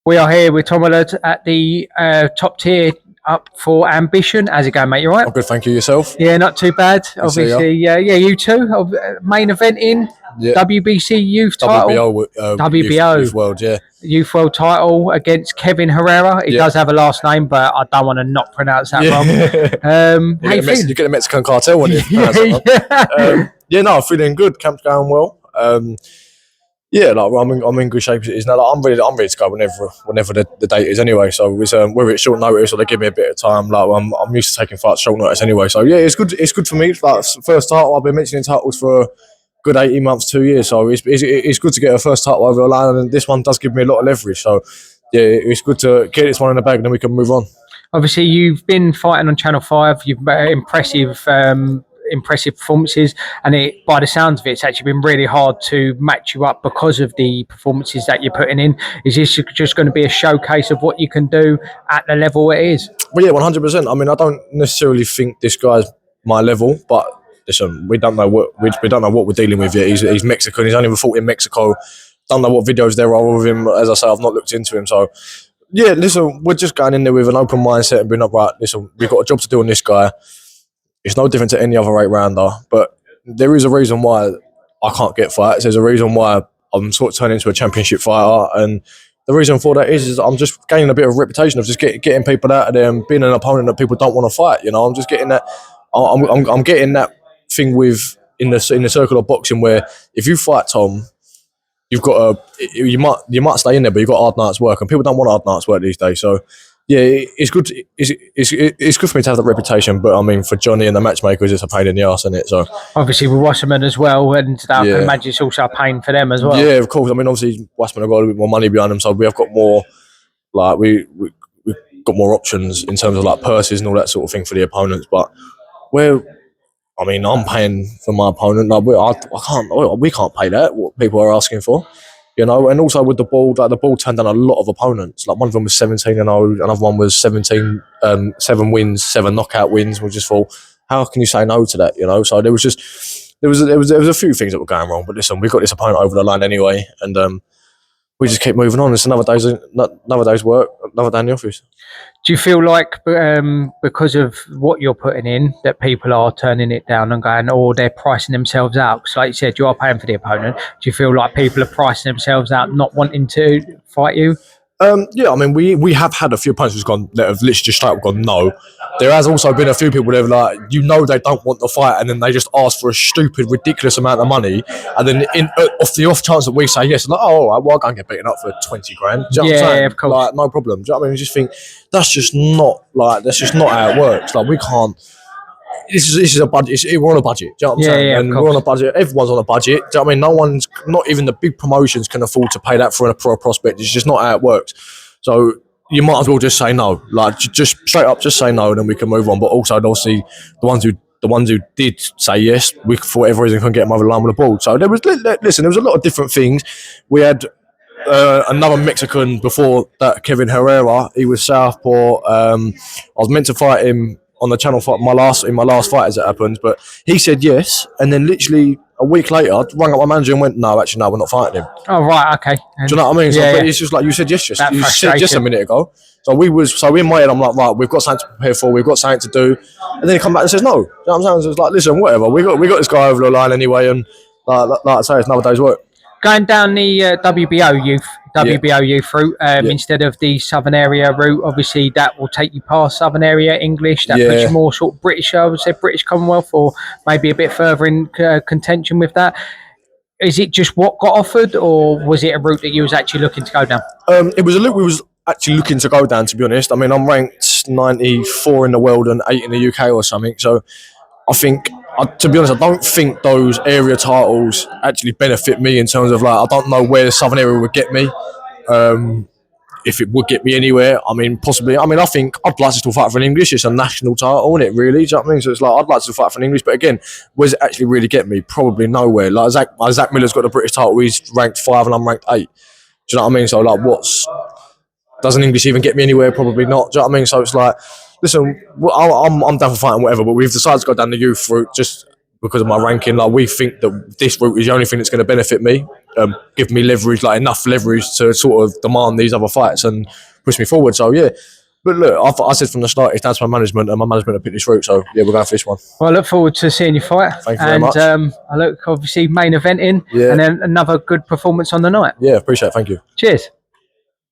We are here with Tom Willard at the top tier up for Ambition. How's it going, mate? You all right? I'm good, thank you. Yourself? Yeah, not too bad. Obviously, yeah, you too. Main event in WBC Youth title. WBO Youth World, yeah. Youth World title against Kevin Herrera. He does have a last name, but I don't want to not pronounce that wrong. You get a Mexican cartel when you pronounce it wrong. No, I'm feeling good. Camp's going well. I'm in good shape as it is now. Like, I'm ready to go whenever the date is anyway. So whether it's short notice or they give me a bit of time, like I'm used to taking fights short notice anyway. So yeah, it's good. It's good for me. Like first title, I've been mentioning titles for a good 18 months, 2 years. So it's good to get a first title over the line, and this one does give me a lot of leverage. So yeah, it's good to get this one in the bag, and then we can move on. Obviously, you've been fighting on Channel 5. You've impressive performances, and by the sounds of it, it's actually been really hard to match you up because of the performances that you're putting in. Is this just going to be a showcase of what you can do at the level it is? Well, yeah, 100%. I mean, I don't necessarily think this guy's my level, but listen, we don't know what we're dealing with yet. He's Mexican. He's only fought in Mexico. Don't know what videos there are of him. As I say, I've not looked into him. So yeah, listen, we're just going in there with an open mindset and being like, right, listen, we've got a job to do on this guy. It's no different to any other 8-rounder, but there is a reason why I can't get fights. There's a reason why I'm sort of turning into a championship fighter, and the reason for that is I'm just gaining a bit of reputation of just getting people out of there and being an opponent that people don't want to fight. You know, I'm just getting that. I'm getting that thing with in the circle of boxing where if you fight Tom, you've got you might stay in there, but you've got hard nights work, and people don't want hard nights work these days. So yeah, it's good. It's good for me to have that reputation, but I mean, for Johnny and the matchmakers, it's a pain in the arse, isn't it? So obviously with Wasserman as well, and I can imagine it's also a pain for them as well. Yeah, of course. I mean, obviously Wasserman have got a little bit more money behind them, so we have got more. Like we've got more options in terms of like purses and all that sort of thing for the opponents. But I'm paying for my opponent. Like we can't pay that. What people are asking for. You know, and also with the ball, like the ball turned down a lot of opponents. Like one of them was 17-0, another one was 17, 7 wins, 7 knockout wins. We just thought, how can you say no to that? You know, so there was a few things that were going wrong. But listen, we got this opponent over the line anyway, and we just keep moving on. It's another day's work, another day in the office. Do you feel like because of what you're putting in that people are turning it down and going, or they're pricing themselves out? Because like you said, you are paying for the opponent. Do you feel like people are pricing themselves out, not wanting to fight you? Yeah, I mean, we have had a few opponents that have literally just straight up gone no. There has also been a few people that have they don't want the fight, and then they just ask for a stupid, ridiculous amount of money, and then off the off chance that we say yes, like, oh, all right, well, I'll go and get beaten up for 20 grand. Do you know what I'm saying? Of course. Like, no problem. Do you know what I mean? I just think that's just not how it works. Like, we can't. This is a budget. We're on a budget. Do you know what I'm saying? And we're on a budget. Everyone's on a budget. Do you know what I mean? No one's, not even the big promotions, can afford to pay that for a prospect. It's just not how it works. So you might as well just say no. Like just straight up, just say no, and then we can move on. But also, obviously, the ones who did say yes, we for whatever reason couldn't get them over the line with the ball. So there was a lot of different things. We had another Mexican before that, Kevin Herrera. He was southpaw. I was meant to fight him on the channel fight, my last fight as it happens, but he said yes, and then literally a week later, I rang up my manager and went, no, actually, no, we're not fighting him. Oh, right, okay. Do you know what I mean? So, but it's just like you said yes, you said yes a minute ago. So in my head, I'm like, right, we've got something to prepare for, we've got something to do, and then he come back and says no. Do you know what I'm saying? So it's like, listen, whatever, we got this guy over the line anyway, and like I say, it's another day's work. Going down the WBO Youth route instead of the Southern Area route, obviously that will take you past Southern Area English. That puts you more sort of British, I would say British Commonwealth, or maybe a bit further in contention with that. Is it just what got offered, or was it a route that you was actually looking to go down? It was a route we was actually looking to go down, to be honest. I mean, I'm ranked 94 in the world and 8 in the UK or something, so I think, to be honest, I don't think those area titles actually benefit me in terms of, like, I don't know where the Southern Area would get me. If it would get me anywhere, I mean, possibly. I mean, I think I'd like to still fight for an English. It's a national title, isn't it, really? Do you know what I mean? So it's like, I'd like to fight for an English, but again, where does it actually really get me? Probably nowhere. Like, Zach Miller's got the British title, he's ranked 5 and I'm ranked 8. Do you know what I mean? So, like, does an English even get me anywhere? Probably not. Do you know what I mean? So it's like, listen, I'm down for fighting whatever, but we've decided to go down the youth route just because of my ranking. Like, we think that this route is the only thing that's going to benefit me. give me leverage, like enough leverage to sort of demand these other fights and push me forward. So yeah. But look, I said from the start, it's down to my management, and my management have picked this route. So yeah, we're going for this one. Well, I look forward to seeing you fight. Thank you very much. I look obviously main eventing, and then another good performance on the night. Yeah, appreciate it. Thank you. Cheers.